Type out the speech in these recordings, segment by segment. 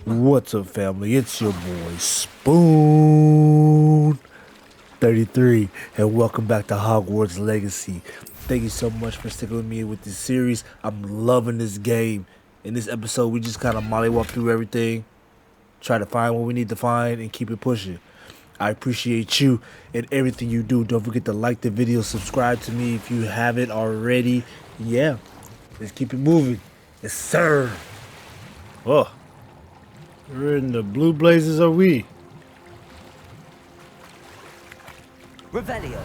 What's up, family? It's your boy Spoon 33, and welcome back to Hogwarts Legacy. Thank you so much for sticking with me with this series. I'm loving this game. In this episode, we just kind of mollywop through everything, try to find what we need to find, and keep it pushing. I appreciate you and everything you do. Don't forget to like the video, subscribe to me if you haven't already. Yeah, let's keep it moving. Yes, sir. Oh. We're in the blue blazes, are we? Revelio.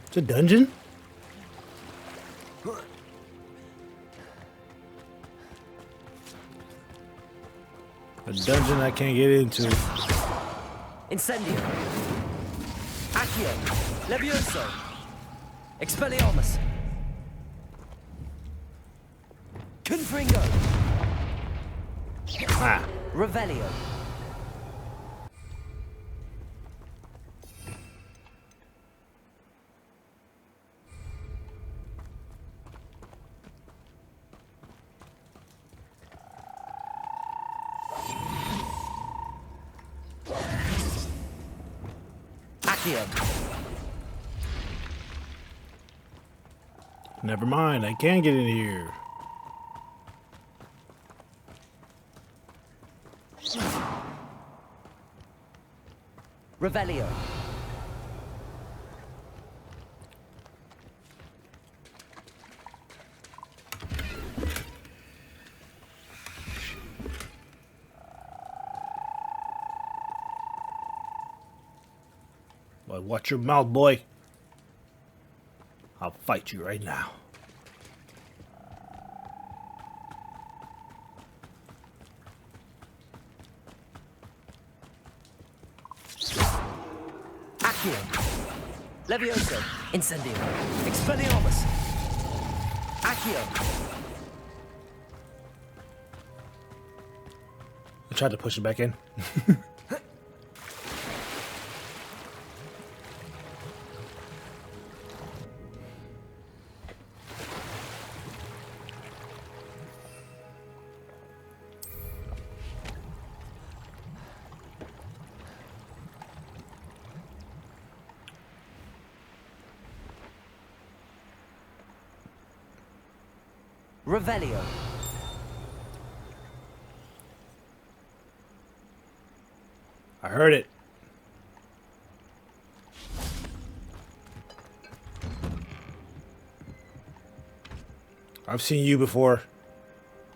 It's a dungeon? A dungeon I can't get into. Incendio. Accio. Levioso. Expelliarmus. Confringo. Ah. Revelio. Accio. Never mind, I can get in here. Revelio. Boy, watch your mouth, boy. I'll fight you right now. Accio. Levioso. Incendio. Expelliarmus. Accio. I tried to push it back in. Revelio. I heard it. I've seen you before.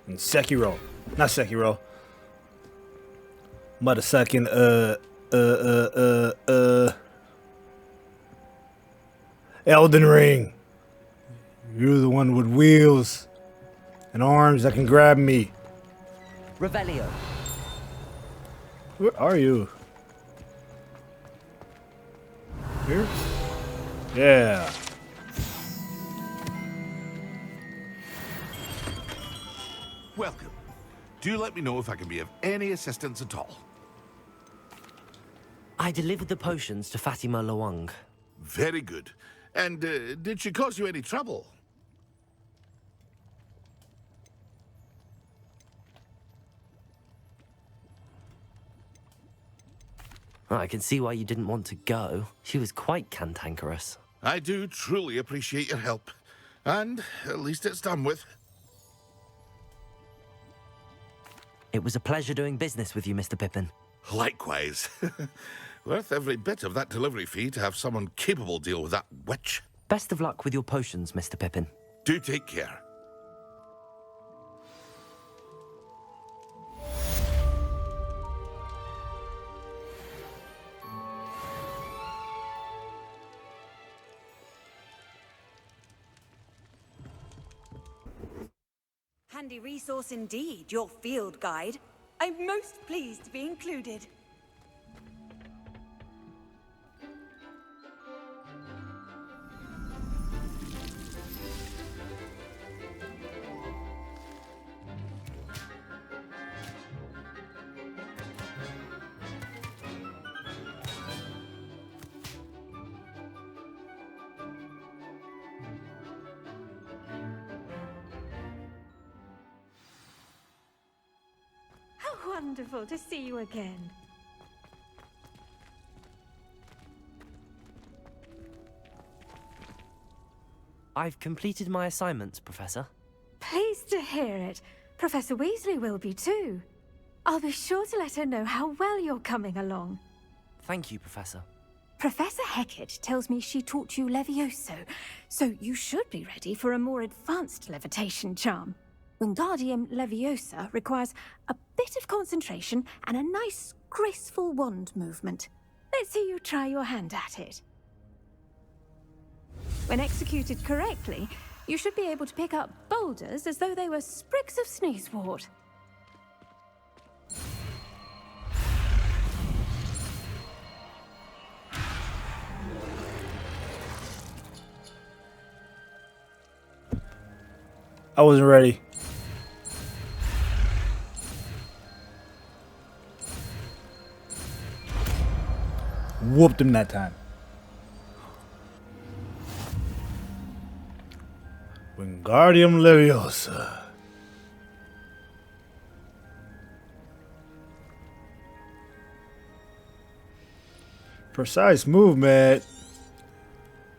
In Sekiro. Not Sekiro. Motherfucking, Elden Ring. You're the one with wheels and arms that can grab me. Revelio. Where are you? Here? Yeah. Welcome. Do let me know if I can be of any assistance at all. I delivered the potions to Fatima Lawang. Very good. And did she cause you any trouble? I can see why you didn't want to go. She was quite cantankerous. I do truly appreciate your help. And at least it's done with. It was a pleasure doing business with you, Mr. Pippin. Likewise. Worth every bit of that delivery fee to have someone capable deal with that witch. Best of luck with your potions, Mr. Pippin. Do take care. Handy resource indeed, your field guide. I'm most pleased to be included. wonderful to see you again. I've completed my assignments, Professor. Pleased to hear it. Professor Weasley will be too. I'll be sure to let her know how well you're coming along. Thank you, Professor. Professor Hecat tells me she taught you Levioso, so you should be ready for a more advanced levitation charm. Wingardium Leviosa requires a bit of concentration and a nice, graceful wand movement. Let's see you try your hand at it. When executed correctly, you should be able to pick up boulders as though they were sprigs of sneezewort. I wasn't ready. Whooped him that time. Wingardium Leviosa. Precise movement.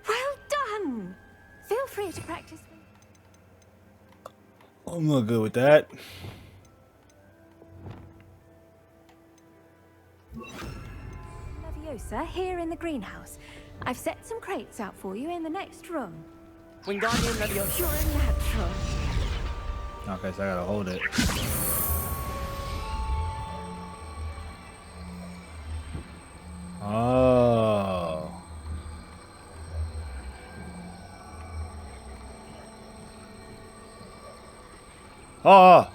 Well done! Feel free to practice. I'm not good with that. Leviosa here in the greenhouse. I've set some crates out for you in the next room. Wingardium Leviosa. You're a natural. Okay, so I gotta hold it. Oh. Oh.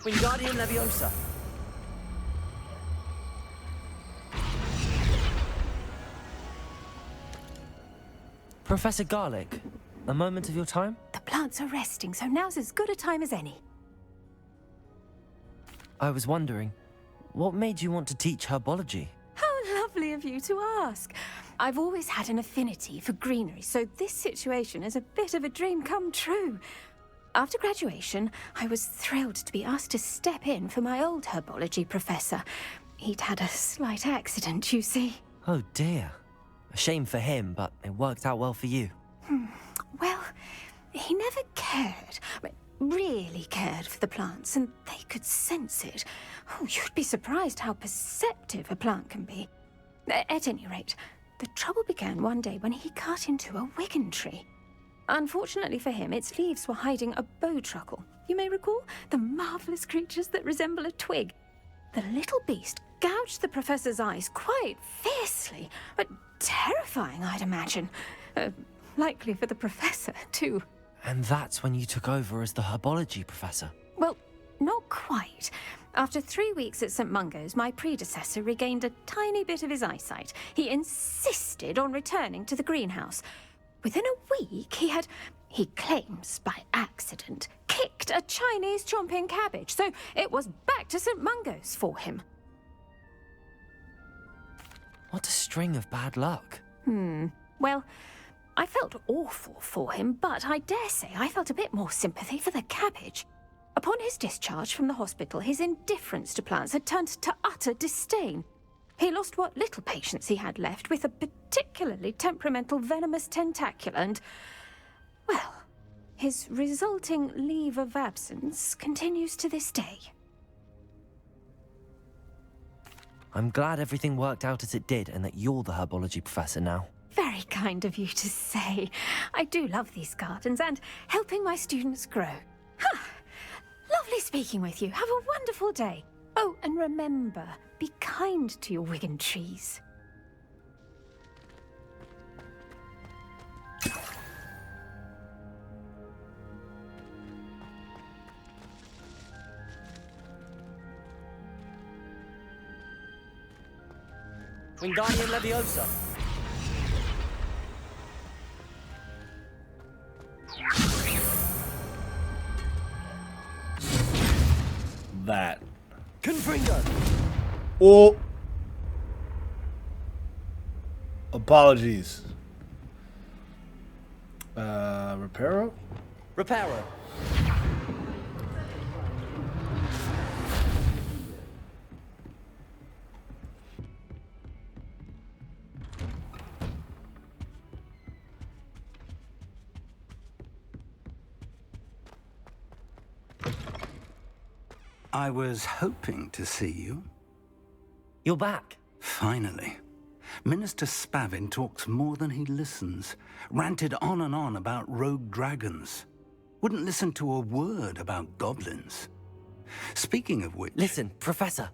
Wingardium Leviosa. Professor Garlick, a moment of your time? The plants are resting, so now's as good a time as any. I was wondering, what made you want to teach herbology? How lovely of you to ask. I've always had an affinity for greenery, so this situation is a bit of a dream come true. After graduation, I was thrilled to be asked to step in for my old herbology professor. He'd had a slight accident, you see. Oh dear. A shame for him, but it worked out well for you. Well, he never really cared for the plants, and they could sense it. Oh, you'd be surprised how perceptive a plant can be. At any rate, the trouble began one day when he cut into a wigan tree. Unfortunately for him, its leaves were hiding a bowtruckle. You may recall the marvelous creatures that resemble a twig. The little beast gouged the professor's eyes quite fiercely, but terrifying, I'd imagine. Likely for the professor, too. And that's when you took over as the herbology professor? Well, not quite. After 3 weeks at St. Mungo's, my predecessor regained a tiny bit of his eyesight. He insisted on returning to the greenhouse. Within a week, he claims by accident, kicked a Chinese chomping cabbage, so it was back to St. Mungo's for him. What a string of bad luck. Well, I felt awful for him, but I dare say I felt a bit more sympathy for the cabbage. Upon his discharge from the hospital, his indifference to plants had turned to utter disdain. He lost what little patience he had left with a particularly temperamental venomous tentacula and, well, his resulting leave of absence continues to this day. I'm glad everything worked out as it did and that you're the herbology professor now. Very kind of you to say. I do love these gardens and helping my students grow. Lovely speaking with you. Have a wonderful day. Oh, and remember, be kind to your wigan trees. Wingardium Leviosa. That. Confuse! Oh. Apologies. Reparo? Reparo. I was hoping to see you. You're back. Finally. Minister Spavin talks more than he listens. Ranted on and on about rogue dragons. Wouldn't listen to a word about goblins. Speaking of which... Listen, Professor.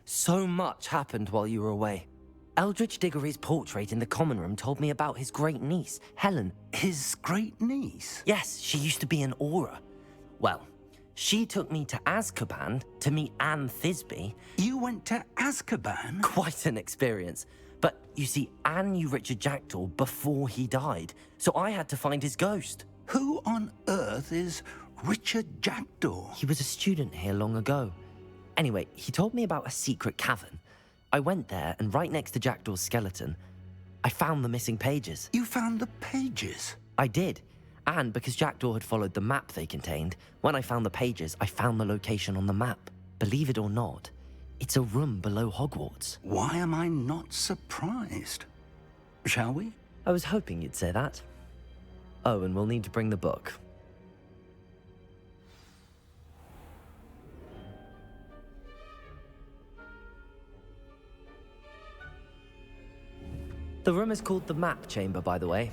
So much happened while you were away. Eldridge Diggory's portrait in the common room told me about his great niece, Helen. His great niece? Yes, she used to be an Auror. Well, she took me to Azkaban to meet Anne Thisbe. You went to Azkaban? Quite an experience. But you see, Anne knew Richard Jackdaw before he died, so I had to find his ghost. Who on earth is Richard Jackdaw? He was a student here long ago. Anyway, he told me about a secret cavern. I went there, and right next to Jackdaw's skeleton, I found the missing pages. You found the pages? I did. And because Jackdaw had followed the map they contained, when I found the pages, I found the location on the map. Believe it or not, it's a room below Hogwarts. Why am I not surprised? Shall we? I was hoping you'd say that. Oh, and we'll need to bring the book. The room is called the Map Chamber, by the way.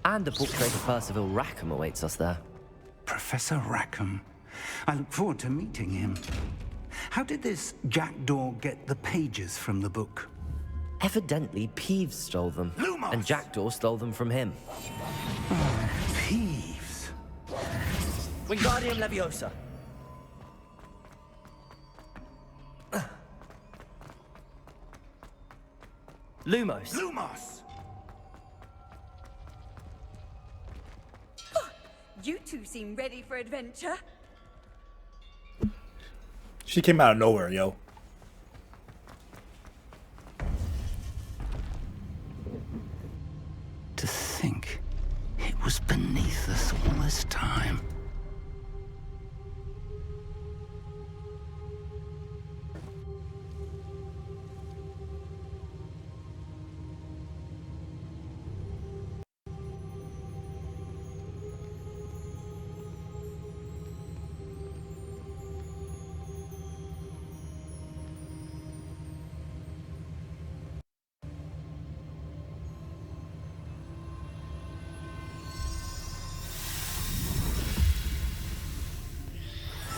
And a portrait of Percival Rackham awaits us there. Professor Rackham. I look forward to meeting him. How did this Jackdaw get the pages from the book? Evidently, Peeves stole them. Lumos! And Jackdaw stole them from him. Peeves. Wingardium Leviosa. Lumos. Lumos! You two seem ready for adventure. She came out of nowhere, yo. To think it was beneath us all this time.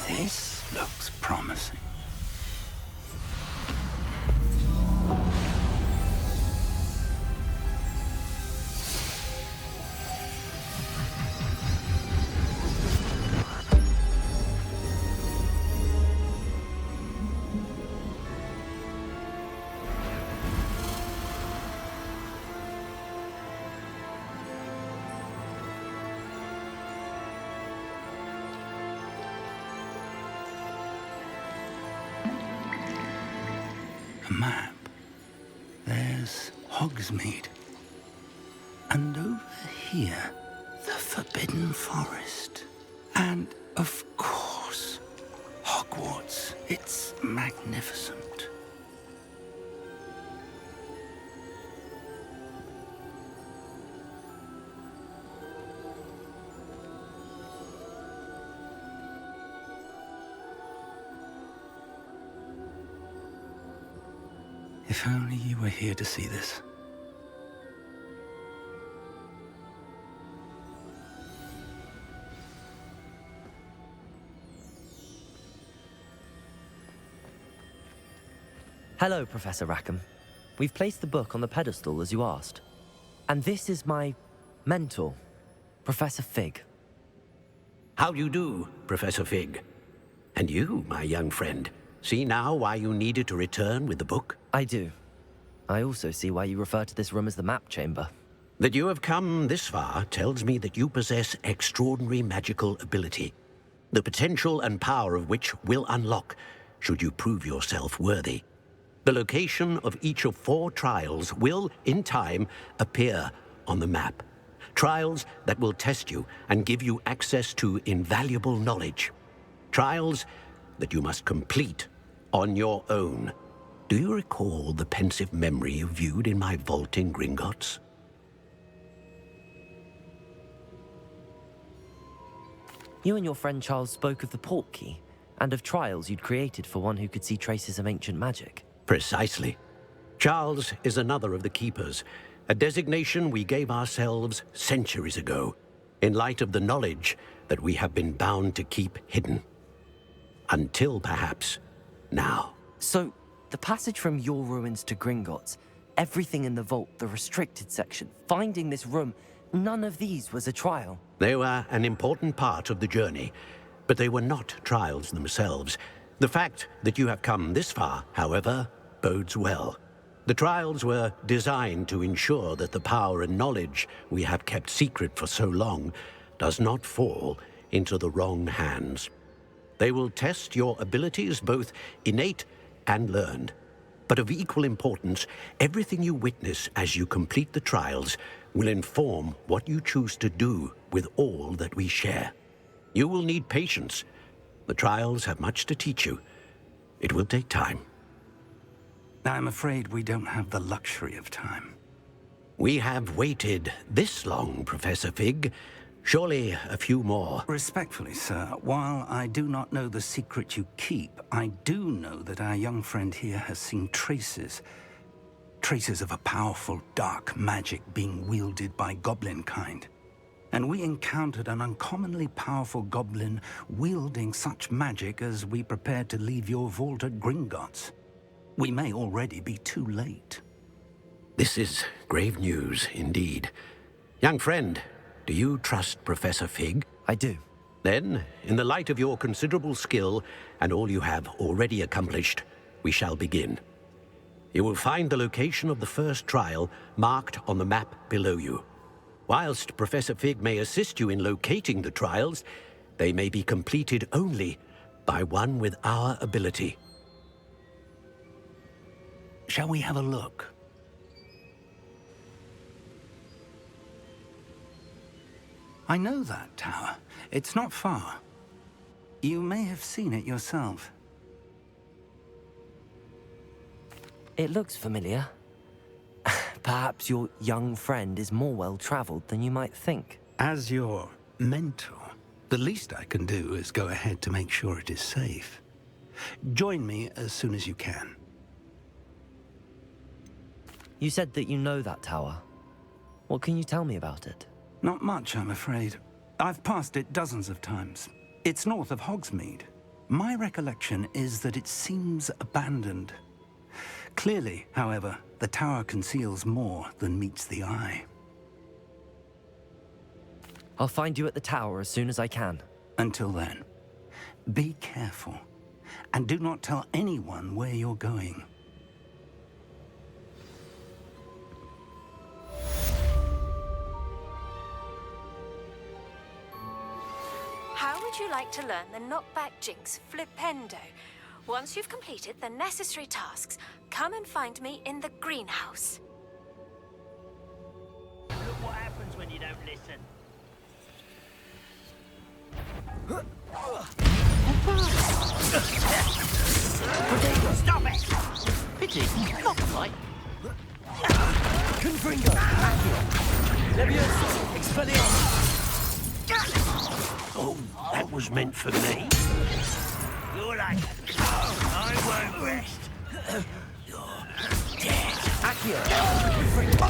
This looks promising. A map. There's Hogsmeade. And over here, the Forbidden Forest. And, of course, Hogwarts. It's magnificent. If only you were here to see this. Hello, Professor Rackham. We've placed the book on the pedestal as you asked. And this is my mentor, Professor Fig. How do you do, Professor Fig? And you, my young friend, see now why you needed to return with the book? I do. I also see why you refer to this room as the Map Chamber. That you have come this far tells me that you possess extraordinary magical ability, the potential and power of which will unlock should you prove yourself worthy. The location of each of 4 trials will, in time, appear on the map. Trials that will test you and give you access to invaluable knowledge. Trials that you must complete on your own. Do you recall the pensive memory you viewed in my vault in Gringotts? You and your friend Charles spoke of the port key, and of trials you'd created for one who could see traces of ancient magic. Precisely. Charles is another of the Keepers, a designation we gave ourselves centuries ago, in light of the knowledge that we have been bound to keep hidden. Until, perhaps, now. So, the passage from your ruins to Gringotts, everything in the vault, the restricted section, finding this room, none of these was a trial. They were an important part of the journey, but they were not trials themselves. The fact that you have come this far, however, bodes well. The trials were designed to ensure that the power and knowledge we have kept secret for so long does not fall into the wrong hands. They will test your abilities, both innate and learned. But of equal importance, everything you witness as you complete the trials will inform what you choose to do with all that we share. You will need patience. The trials have much to teach you. It will take time. I'm afraid we don't have the luxury of time. We have waited this long, Professor Fig. Surely a few more. Respectfully, sir, while I do not know the secret you keep, I do know that our young friend here has seen traces of a powerful dark magic being wielded by goblin kind. And we encountered an uncommonly powerful goblin wielding such magic as we prepared to leave your vault at Gringotts. We may already be too late. This is grave news indeed. Young friend, do you trust Professor Fig? I do. Then, in the light of your considerable skill and all you have already accomplished, we shall begin. You will find the location of the first trial marked on the map below you. Whilst Professor Fig may assist you in locating the trials, they may be completed only by one with our ability. Shall we have a look? I know that tower. It's not far. You may have seen it yourself. It looks familiar. Perhaps your young friend is more well-traveled than you might think. As your mentor, the least I can do is go ahead to make sure it is safe. Join me as soon as you can. You said that you know that tower. What can you tell me about it? Not much, I'm afraid. I've passed it dozens of times. It's north of Hogsmeade. My recollection is that it seems abandoned. Clearly, however, the tower conceals more than meets the eye. I'll find you at the tower as soon as I can. Until then, be careful, and do not tell anyone where you're going. How would you like to learn the knockback jinx flipendo? Once you've completed the necessary tasks, come and find me in the greenhouse. Look what happens when you don't listen. Stop it! Pity, not right. Confringo! Levioso! Expelliarmus! Oh, that was meant for me. You're like, I won't rest. You're dead. Accio! Confringo!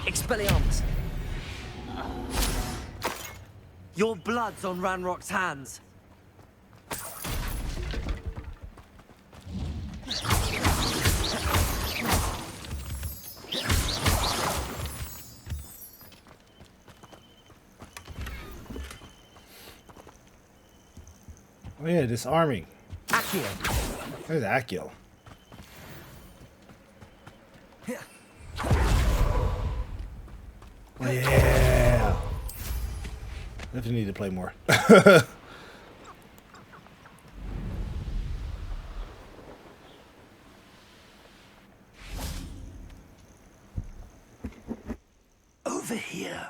Expelliarmus! Your blood's on Ranrock's hands. Oh yeah, disarming. Accio! There's Accio. Oh, yeah. Definitely need to play more. over here.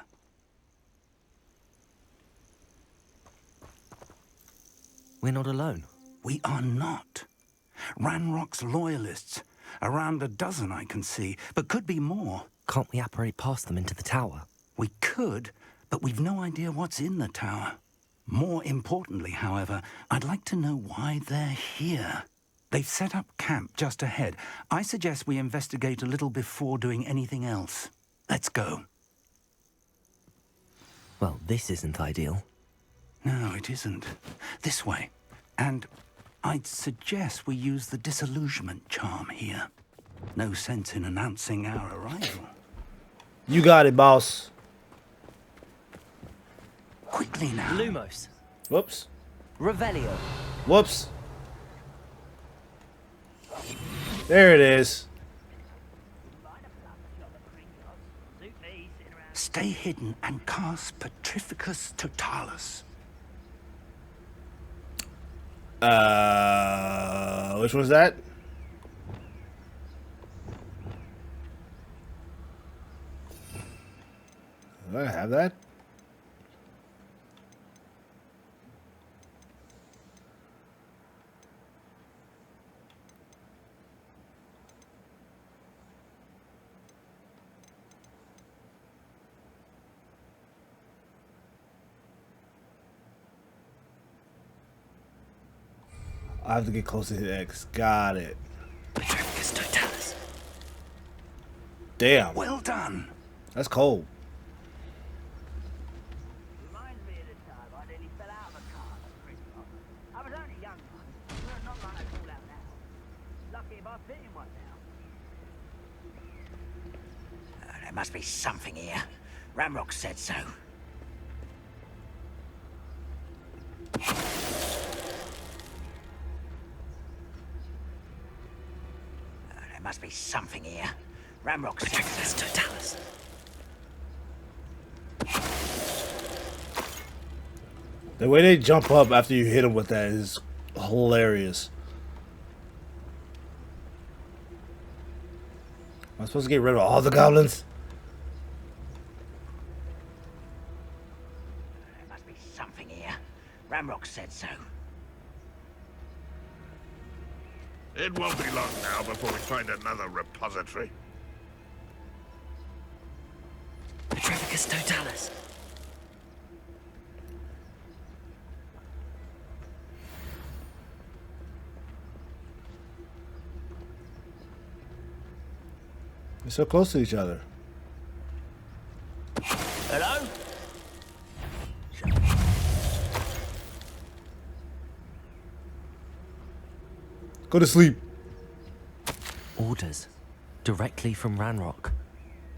We're not alone. We are not. Ranrock's loyalists. Around a dozen I can see, but could be more. Can't we apparate past them into the tower? We could, but we've no idea what's in the tower. More importantly, however, I'd like to know why they're here. They've set up camp just ahead. I suggest we investigate a little before doing anything else. Let's go. Well, this isn't ideal. No, it isn't. This way. And I'd suggest we use the disillusionment charm here. No sense in announcing our arrival. You got it, boss. Quickly now. Lumos. Whoops. Revelio. Whoops. There it is. Stay hidden and cast Petrificus Totalis. Which one's that? Do I have that? I have to get close to hit X. Got it. Petrificus Totalis. Damn. Well done. That's cold. Reminds me of the time I nearly fell out of a car at Christmas. I was only young, but not like I call out now. Lucky if I fit in one now. There must be something here. Ramrock said so. There must be something here. Ramrock said so. Totalis. The way they jump up after you hit them with that is hilarious. Am I supposed to get rid of all the goblins? There must be something here. Ramrock said so. It won't be long now before we find another repository. Petrificus Totalis. We're so close to each other. Hello? Go to sleep. Orders. Directly from Ranrock.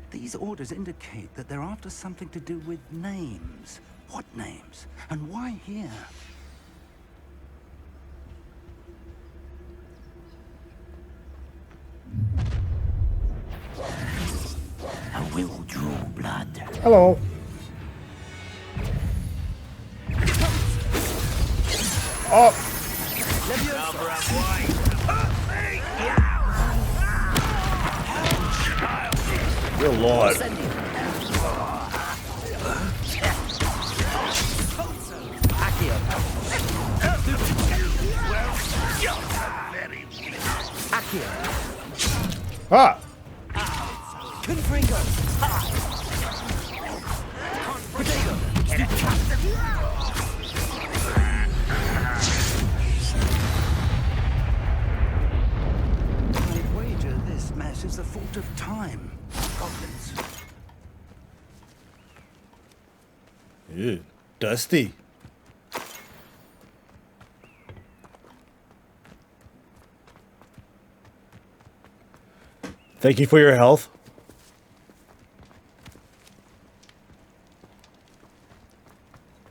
These orders indicate that they're after something to do with names. What names? And why here? I will draw blood. Hello. Oh. Good lord. Ah. Confringo. I wager this mess is the fault of time. Goblins. Ew, dusty. Thank you for your health.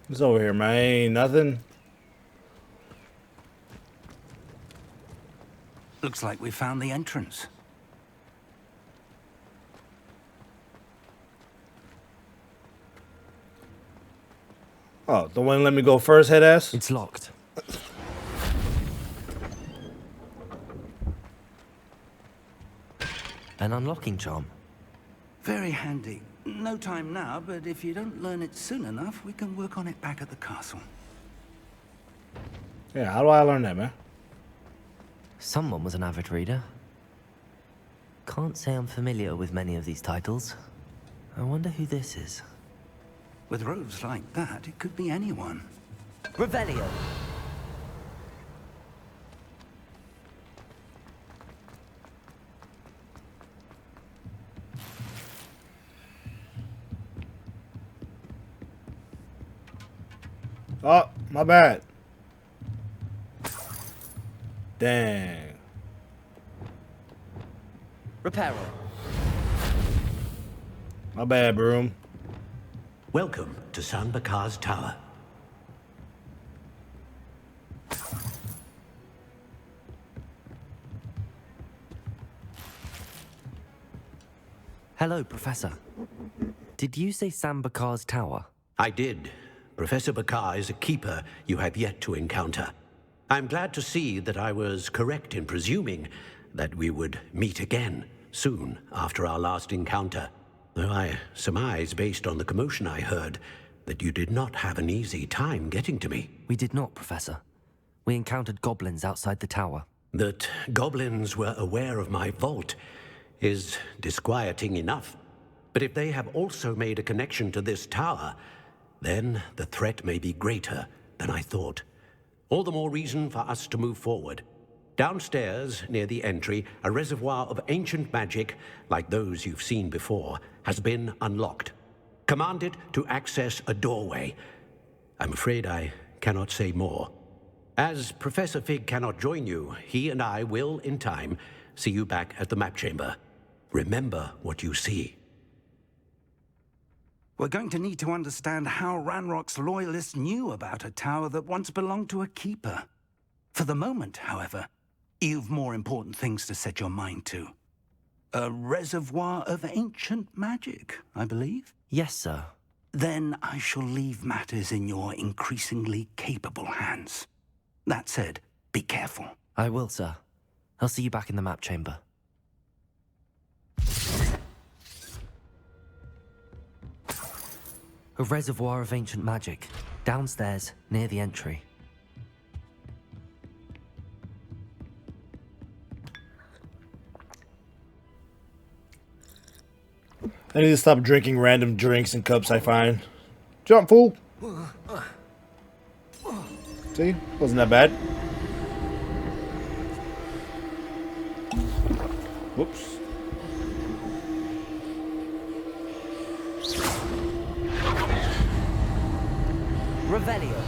What's over here, man? Ain't nothing. Looks like we found the entrance. Oh, the one let me go first, head ass? It's locked. An unlocking charm. Very handy. No time now, but if you don't learn it soon enough, we can work on it back at the castle. Yeah, how do I learn that, man? Someone was an avid reader. Can't say I'm familiar with many of these titles. I wonder who this is. With robes like that, it could be anyone. Revelio. Oh, my bad. Dang. Reparo. My bad, Broom. Welcome to San Bakar's Tower. Hello, Professor. Did you say Sam Bakar's tower? I did. Professor Bakar is a keeper you have yet to encounter. I'm glad to see that I was correct in presuming that we would meet again soon after our last encounter. Though I surmise, based on the commotion I heard, that you did not have an easy time getting to me. We did not, Professor. We encountered goblins outside the tower. That goblins were aware of my vault is disquieting enough. But if they have also made a connection to this tower, then the threat may be greater than I thought. All the more reason for us to move forward. Downstairs, near the entry, a reservoir of ancient magic, like those you've seen before, has been unlocked. Command it to access a doorway. I'm afraid I cannot say more. As Professor Fig cannot join you, he and I will, in time, see you back at the map chamber. Remember what you see. We're going to need to understand how Ranrock's loyalists knew about a tower that once belonged to a keeper. For the moment, however, you've more important things to set your mind to. A reservoir of ancient magic, I believe? Yes, sir. Then I shall leave matters in your increasingly capable hands. That said, be careful. I will, sir. I'll see you back in the map chamber. A reservoir of ancient magic, downstairs, near the entry. I need to stop drinking random drinks and cups I find. Jump, fool! See? Wasn't that bad. Whoops. Revelio.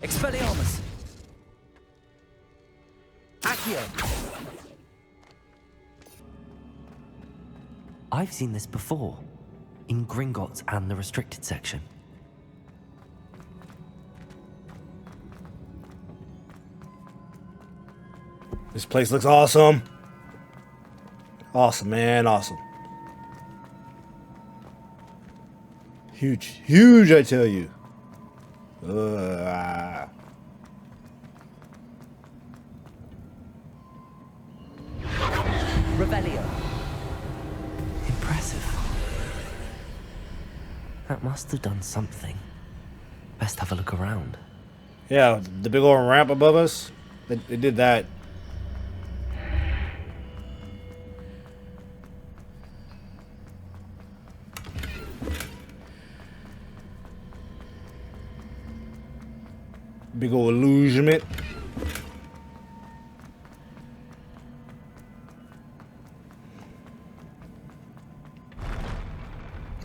Expelliarmus! Accio! I've seen this before, in Gringotts and the restricted section. This place looks awesome. Awesome, man, awesome. Huge, huge, I tell you. Revelio. Impressive. That must have done something. Best have a look around. Yeah, the big old ramp above us. They did that. Big old illusionment.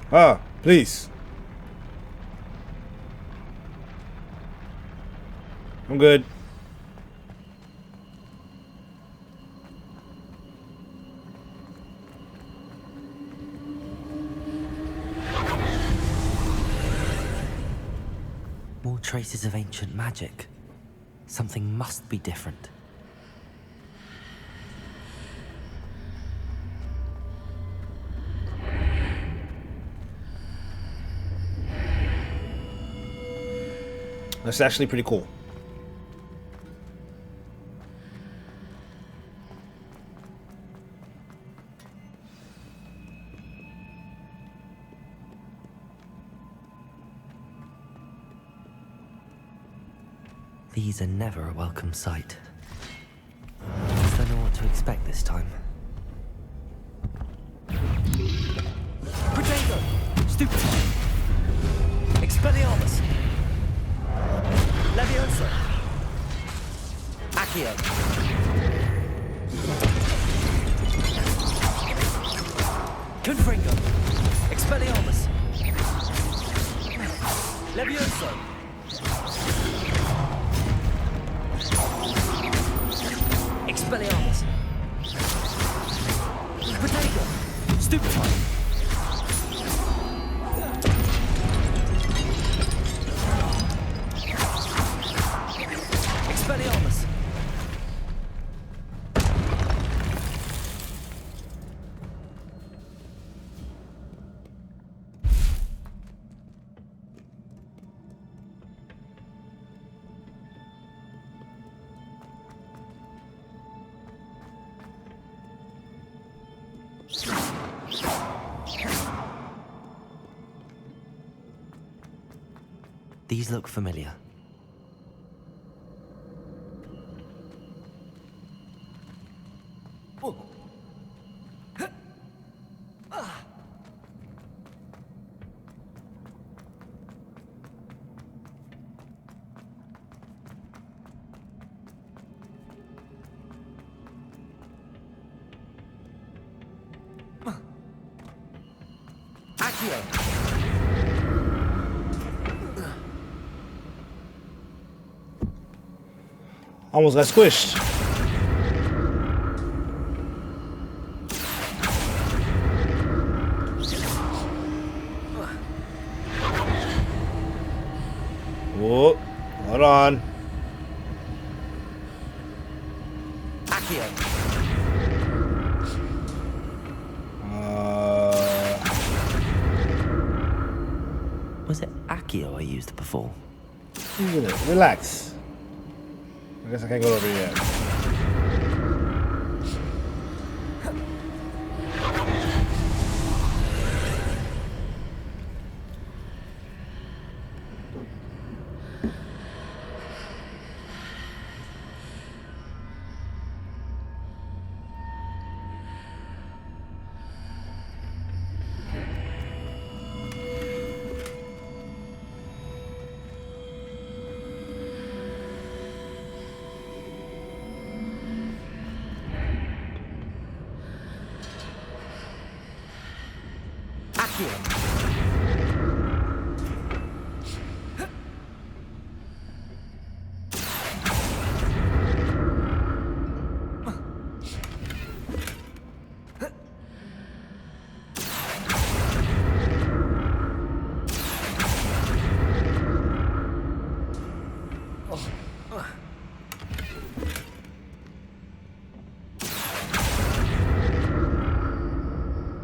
Ah, please. I'm good. more traces of ancient magic. Something must be different. That's actually pretty cool. These are never a welcome sight. Just don't know what to expect this time. Potato! Stupid! Expelliarmus! Leviosa! Accio! Confringo! Expelliarmus! Leviosa! Expelliarmus! Potato! Stupefy! Expelliarmus! These look familiar. Accio! Almost got squished. Whoa, hold on. Accio! Was it Accio I used before? Relax. I guess I can't go over yet.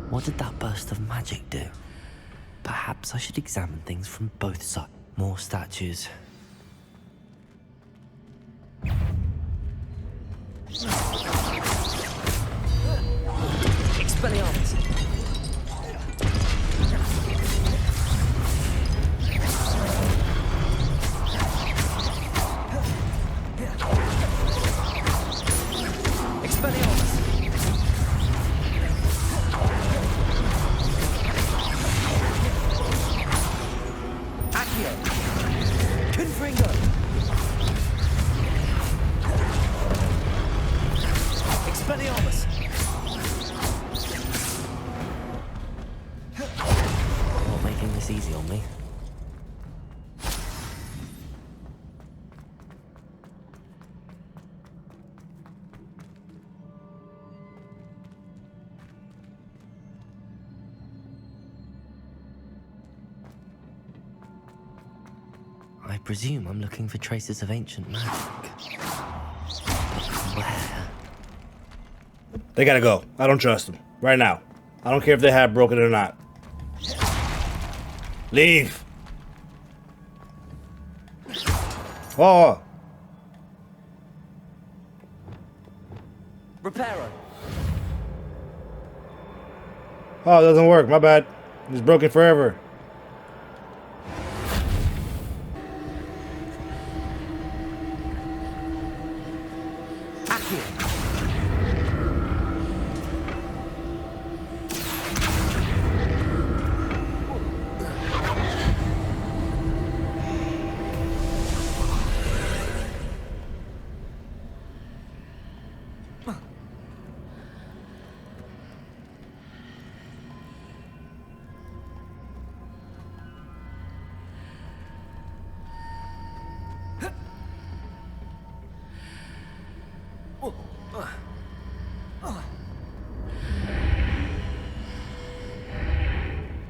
What did that burst of magic do? Perhaps I should examine things from both sides. More statues. Expelliarmus! Expelliarmus! Accio! Confringo! Expelliarmus! Not making this easy on me. I presume I'm looking for traces of ancient magic. But where? They gotta go. I don't trust them. Right now. I don't care if they have broken or not. Leave. Oh. Reparo. Oh, it doesn't work. My bad. It's broken forever.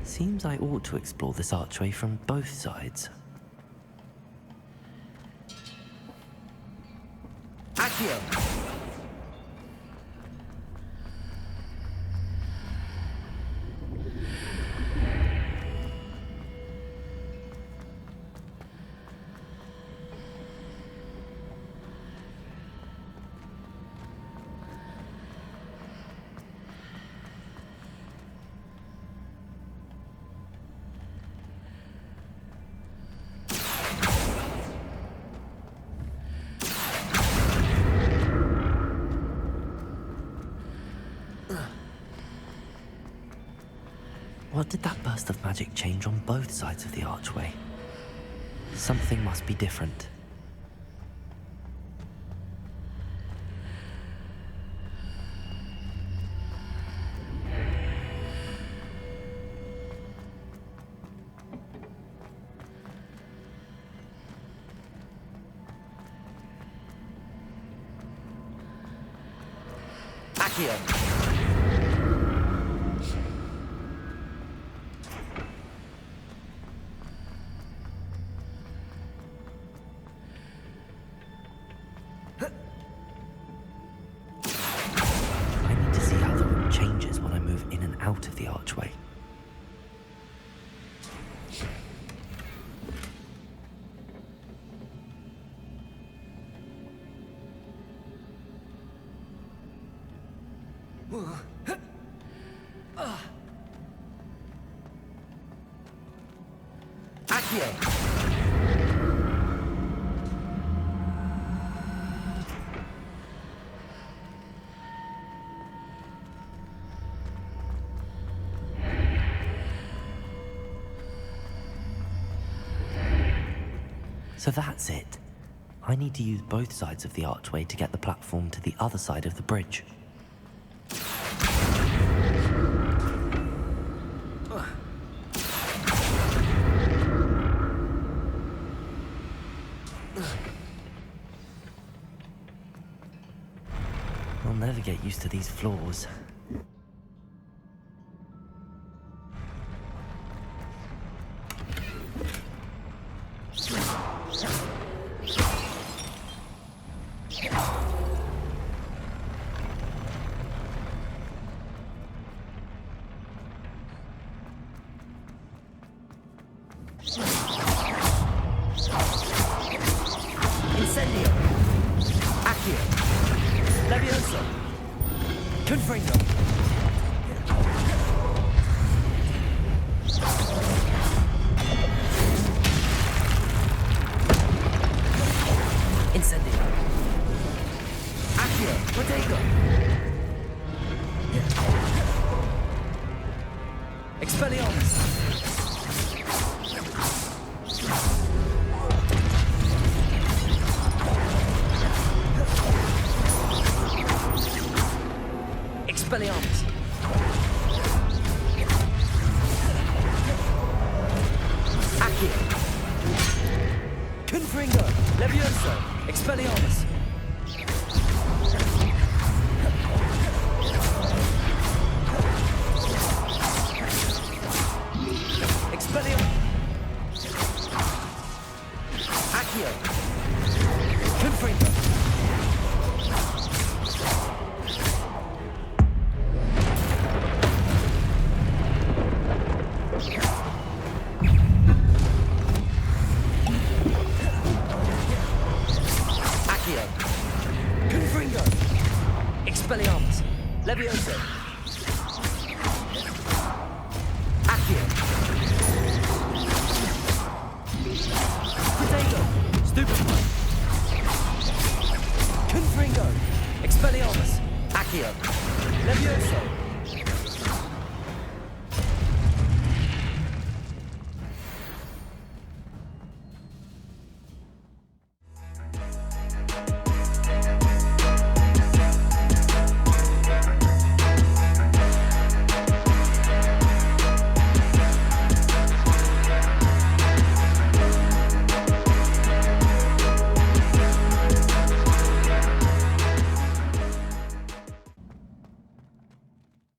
Seems I ought to explore this archway from both sides. Accio! What did that burst of magic change on both sides of the archway? Something must be different. Accio! Out of the archway. Accio! So that's it. I need to use both sides of the archway to get the platform to the other side of the bridge. I'll never get used to these floors. Incendio! Accio! Levioso! Confringo! Incendio! Accio! Protego! Expelliarmus! Expelliarmus! Accio! Confringo! Levioso! Expelliarmus!